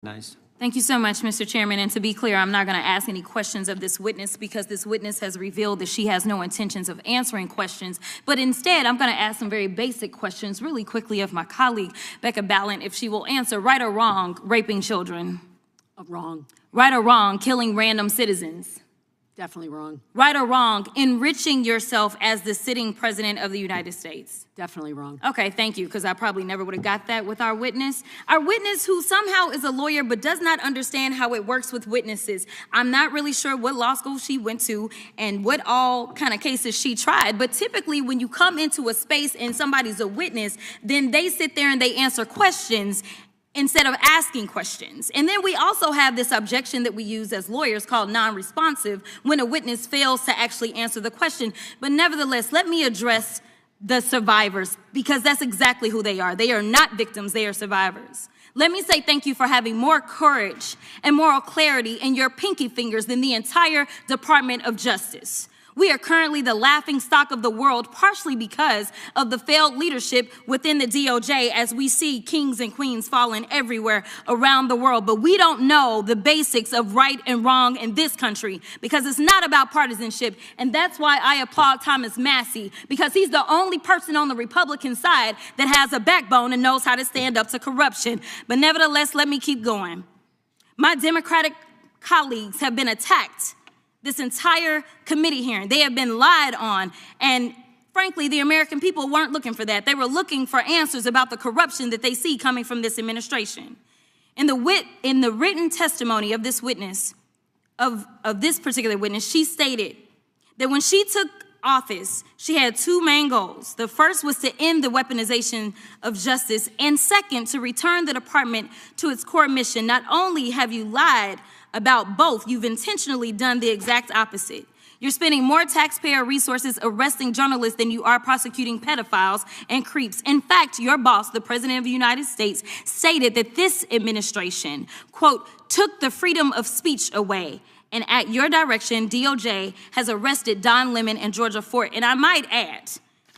Nice. Thank you so much, Mr. Chairman. And to be clear, I'm not going to ask any questions of this witness because this witness has revealed that she has no intentions of answering questions. But instead, I'm going to ask some very basic questions really quickly of my colleague, Becca Ballant, if she will answer right or wrong, raping children. Wrong. Right or wrong, killing random citizens. Definitely wrong. Right or wrong, enriching yourself as the sitting president of the United States. Definitely wrong. Okay, thank you, because I probably never would have got that with our witness. Our witness who somehow is a lawyer but does not understand how it works with witnesses. I'm not really sure what law school she went to and what all kind of cases she tried, but typically when you come into a space and somebody's a witness, then they sit there and they answer questions instead of asking questions. And then we also have this objection that we use as lawyers called non-responsive when a witness fails to actually answer the question. But nevertheless, let me address the survivors because that's exactly who they are. They are not victims, they are survivors. Let me say thank you for having more courage and moral clarity in your pinky fingers than the entire Department of Justice. We are currently the laughingstock of the world, partially because of the failed leadership within the DOJ as we see kings and queens falling everywhere around the world. But we don't know the basics of right and wrong in this country because it's not about partisanship. And that's why I applaud Thomas Massie, because he's the only person on the Republican side that has a backbone and knows how to stand up to corruption. But nevertheless, let me keep going. My Democratic colleagues have been attacked this entire committee hearing. They have been lied on. And frankly, the American people weren't looking for that. They were looking for answers about the corruption that they see coming from this administration. In the written testimony of this witness, of this particular witness, she stated that when she took office, she had two main goals. The first was to end the weaponization of justice, and second, to return the department to its core mission. Not only have you lied about both, you've intentionally done the exact opposite. You're spending more taxpayer resources arresting journalists than you are prosecuting pedophiles and creeps. In fact, your boss, the President of the United States, stated that this administration, quote, took the freedom of speech away. And at your direction, DOJ has arrested Don Lemon and Georgia Fort. And I might add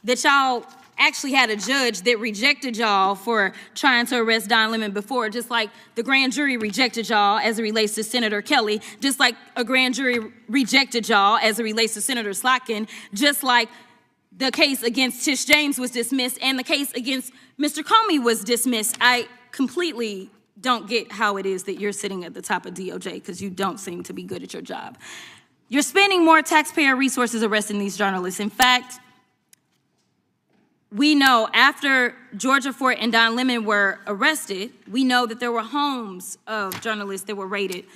that y'all actually had a judge that rejected y'all for trying to arrest Don Lemon before, just like the grand jury rejected y'all as it relates to Senator Kelly, just like a grand jury rejected y'all as it relates to Senator Slotkin, just like the case against Tish James was dismissed and the case against Mr. Comey was dismissed. I completely don't get how it is that you're sitting at the top of DOJ because you don't seem to be good at your job. You're spending more taxpayer resources arresting these journalists. In fact, we know after Georgia Fort and Don Lemon were arrested, we know that there were homes of journalists that were raided.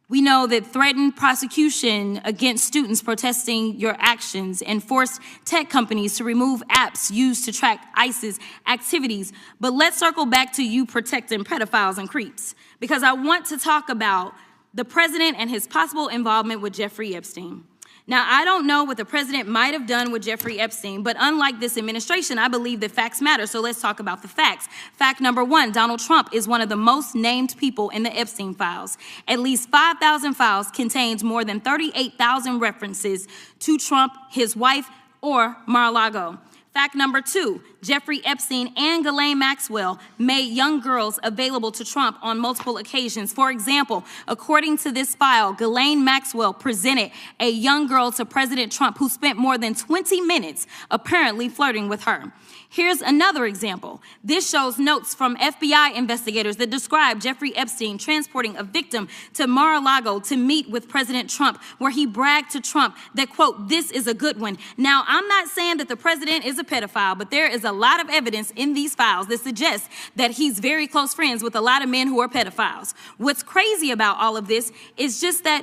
We know that threatened prosecution against students protesting your actions and forced tech companies to remove apps used to track ISIS activities. But let's circle back to you protecting pedophiles and creeps, because I want to talk about the president and his possible involvement with Jeffrey Epstein. Now, I don't know what the president might have done with Jeffrey Epstein, but unlike this administration, I believe that facts matter, so let's talk about the facts. Fact number one, Donald Trump is one of the most named people in the Epstein files. At least 5,000 files contains more than 38,000 references to Trump, his wife, or Mar-a-Lago. Fact number two, Jeffrey Epstein and Ghislaine Maxwell made young girls available to Trump on multiple occasions. For example, according to this file, Ghislaine Maxwell presented a young girl to President Trump who spent more than 20 minutes apparently flirting with her. Here's another example. This shows notes from FBI investigators that describe Jeffrey Epstein transporting a victim to Mar-a-Lago to meet with President Trump, where he bragged to Trump that, quote, this is a good one. Now, I'm not saying that the president is a pedophile, but there is a lot of evidence in these files that suggests that he's very close friends with a lot of men who are pedophiles. What's crazy about all of this is just that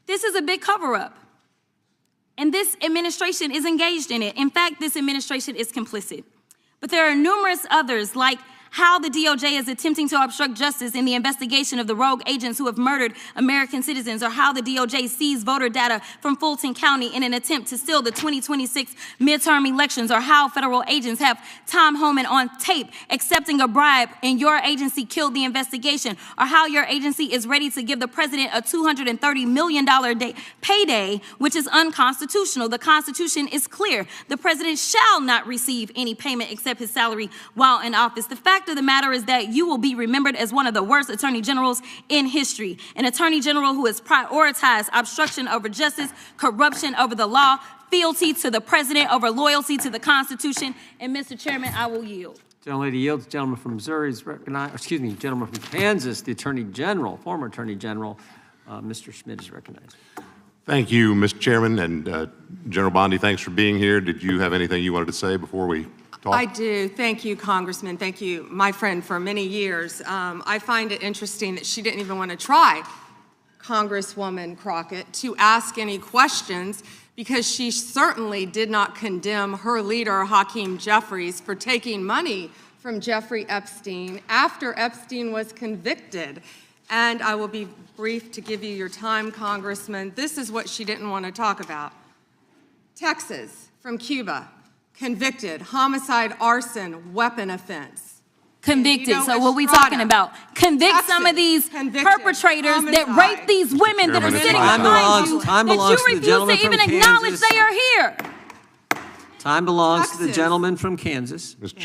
this is a big cover-up. And this administration is engaged in it. In fact, this administration is complicit. But there are numerous others, like how the DOJ is attempting to obstruct justice in the investigation of the rogue agents who have murdered American citizens, or how the DOJ seized voter data from Fulton County in an attempt to steal the 2026 midterm elections, or how federal agents have Tom Homan on tape accepting a bribe and your agency killed the investigation, or how your agency is ready to give the president a $230 million payday, which is unconstitutional. The Constitution is clear. The president shall not receive any payment except his salary while in office. The fact fact of the matter is that you will be remembered as one of the worst attorney generals in history. An attorney general who has prioritized obstruction over justice, corruption over the law, fealty to the president over loyalty to the Constitution. And Mr. Chairman, I will yield. Gentlelady yields. Gentleman from Missouri is recognized. Excuse me, gentleman from Kansas, the Attorney General, former Attorney General, Mr. Schmidt is recognized. Thank you, Mr. Chairman, and General Bondi, thanks for being here. Did you have anything you wanted to say before we talk? I do. Thank you, Congressman. Thank you, my friend, for many years. I find it interesting that she didn't even want to try, Congresswoman Crockett, to ask any questions, because she certainly did not condemn her leader, Hakeem Jeffries, for taking money from Jeffrey Epstein after Epstein was convicted. And I will be brief to give you your time, Congressman. This is what she didn't want to talk about. Texas, from Cuba, convicted, homicide, arson, weapon offense. Convicted. You know, So what we Estrada, talking about? Convict Texas, some of these convicted, perpetrators that homicide. rape these women that are Chairman, sitting time behind belongs- you time that belongs you to the refuse gentleman to from even acknowledge Kansas. they are here. Time belongs to the Texas. gentleman from Kansas. Mr. Chairman.